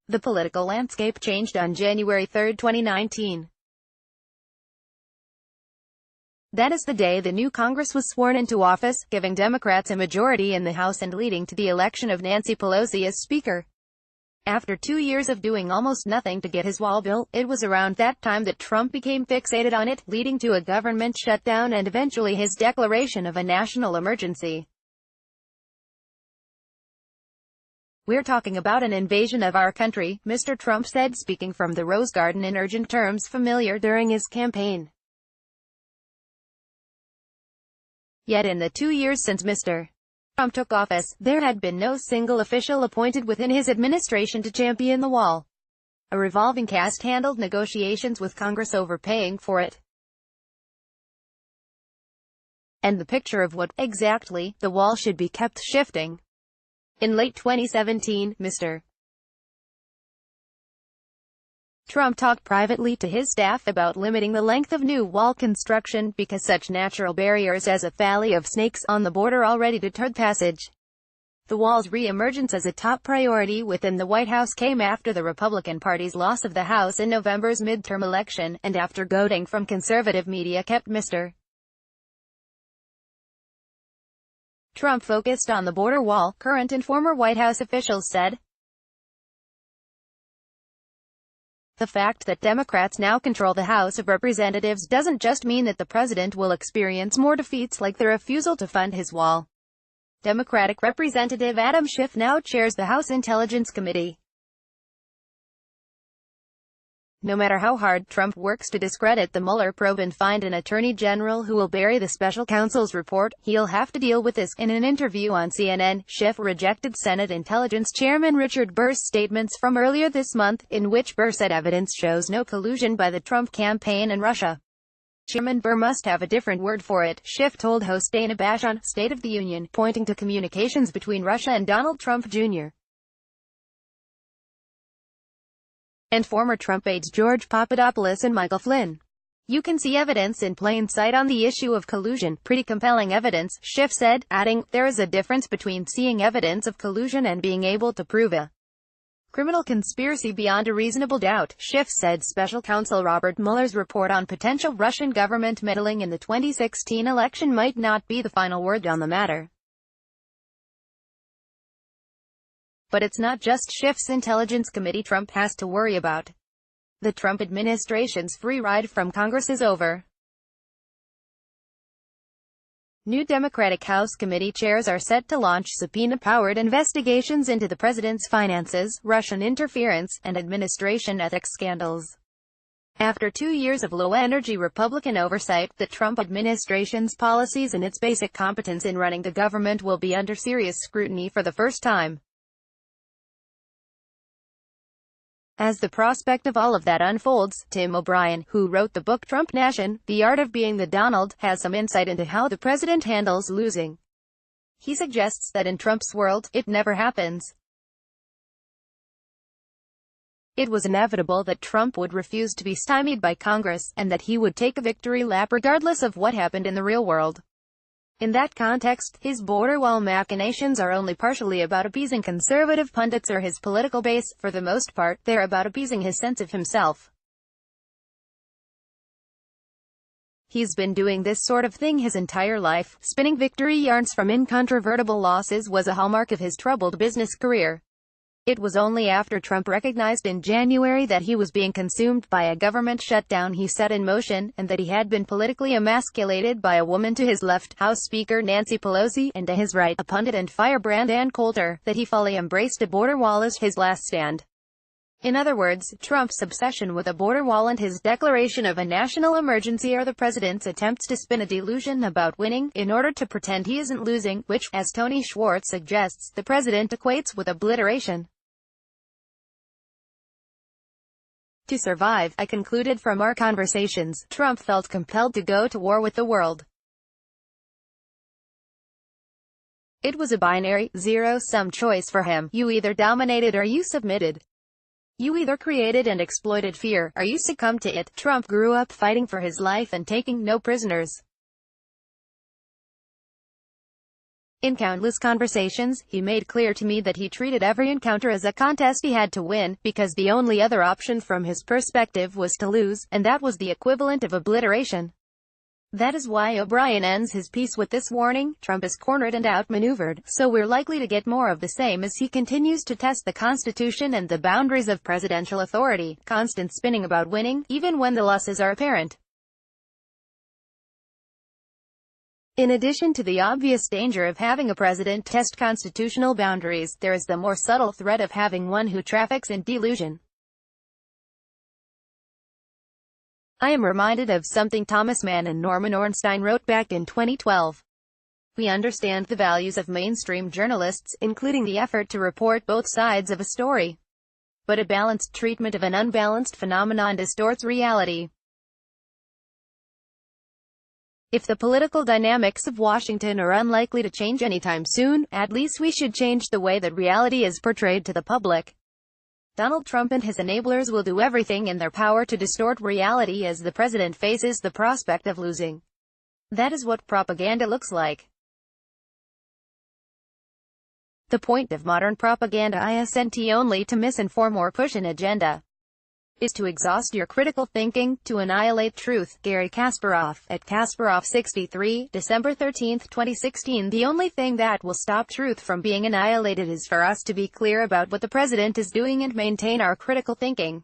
The political landscape changed on January 3, 2019. That is the day the new Congress was sworn into office, giving Democrats a majority in the House and leading to the election of Nancy Pelosi as Speaker. After 2 years of doing almost nothing to get his wall bill, it was around that time that Trump became fixated on it, leading to a government shutdown and eventually his declaration of a national emergency. "We're talking about an invasion of our country," Mr. Trump said, speaking from the Rose Garden in urgent terms familiar during his campaign. Yet in the 2 years since Mr. Trump took office, there had been no single official appointed within his administration to champion the wall. A revolving cast handled negotiations with Congress over paying for it. And the picture of what, exactly, the wall should be kept shifting. In late 2017, Mr. Trump talked privately to his staff about limiting the length of new wall construction, because such natural barriers as a valley of snakes on the border already deterred passage. The wall's re-emergence as a top priority within the White House came after the Republican Party's loss of the House in November's midterm election, and after goading from conservative media kept Mr. Trump focused on the border wall, current and former White House officials said. The fact that Democrats now control the House of Representatives doesn't just mean that the president will experience more defeats like the refusal to fund his wall. Democratic Representative Adam Schiff now chairs the House Intelligence Committee. No matter how hard Trump works to discredit the Mueller probe and find an attorney general who will bury the special counsel's report, he'll have to deal with this. In an interview on CNN, Schiff rejected Senate Intelligence Chairman Richard Burr's statements from earlier this month, in which Burr said evidence shows no collusion by the Trump campaign and Russia. Chairman Burr must have a different word for it, Schiff told host Dana Bash on State of the Union, pointing to communications between Russia and Donald Trump Jr. and former Trump aides George Papadopoulos and Michael Flynn. "You can see evidence in plain sight on the issue of collusion, pretty compelling evidence," Schiff said, adding, "There is a difference between seeing evidence of collusion and being able to prove a criminal conspiracy beyond a reasonable doubt." Schiff said special counsel Robert Mueller's report on potential Russian government meddling in the 2016 election might not be the final word on the matter. But it's not just Schiff's Intelligence Committee Trump has to worry about. The Trump administration's free ride from Congress is over. New Democratic House committee chairs are set to launch subpoena-powered investigations into the president's finances, Russian interference, and administration ethics scandals. After 2 years of low-energy Republican oversight, the Trump administration's policies and its basic competence in running the government will be under serious scrutiny for the first time. As the prospect of all of that unfolds, Tim O'Brien, who wrote the book Trump Nation, The Art of Being the Donald, has some insight into how the president handles losing. He suggests that in Trump's world, it never happens. It was inevitable that Trump would refuse to be stymied by Congress, and that he would take a victory lap regardless of what happened in the real world. In that context, his border wall machinations are only partially about appeasing conservative pundits or his political base. For the most part, they're about appeasing his sense of himself. He's been doing this sort of thing his entire life. Spinning victory yarns from incontrovertible losses was a hallmark of his troubled business career. It was only after Trump recognized in January that he was being consumed by a government shutdown he set in motion, and that he had been politically emasculated by a woman to his left, House Speaker Nancy Pelosi, and to his right, a pundit and firebrand Ann Coulter, that he fully embraced a border wall as his last stand. In other words, Trump's obsession with a border wall and his declaration of a national emergency are the president's attempts to spin a delusion about winning, in order to pretend he isn't losing, which, as Tony Schwartz suggests, the president equates with obliteration. To survive, I concluded from our conversations, Trump felt compelled to go to war with the world. It was a binary, zero-sum choice for him. You either dominated or you submitted. You either created and exploited fear, or you succumbed to it. Trump grew up fighting for his life and taking no prisoners. In countless conversations, he made clear to me that he treated every encounter as a contest he had to win, because the only other option from his perspective was to lose, and that was the equivalent of obliteration. That is why O'Brien ends his piece with this warning: Trump is cornered and outmaneuvered, so we're likely to get more of the same as he continues to test the Constitution and the boundaries of presidential authority. Constant spinning about winning, even when the losses are apparent. In addition to the obvious danger of having a president test constitutional boundaries, there is the more subtle threat of having one who traffics in delusion. I am reminded of something Thomas Mann and Norman Ornstein wrote back in 2012. We understand the values of mainstream journalists, including the effort to report both sides of a story. But a balanced treatment of an unbalanced phenomenon distorts reality. If the political dynamics of Washington are unlikely to change anytime soon, at least we should change the way that reality is portrayed to the public. Donald Trump and his enablers will do everything in their power to distort reality as the president faces the prospect of losing. That is what propaganda looks like. The point of modern propaganda isn't only to misinform or push an agenda. Is to exhaust your critical thinking, to annihilate truth. Gary Kasparov, at Kasparov63, December 13, 2016. The only thing that will stop truth from being annihilated is for us to be clear about what the president is doing and maintain our critical thinking.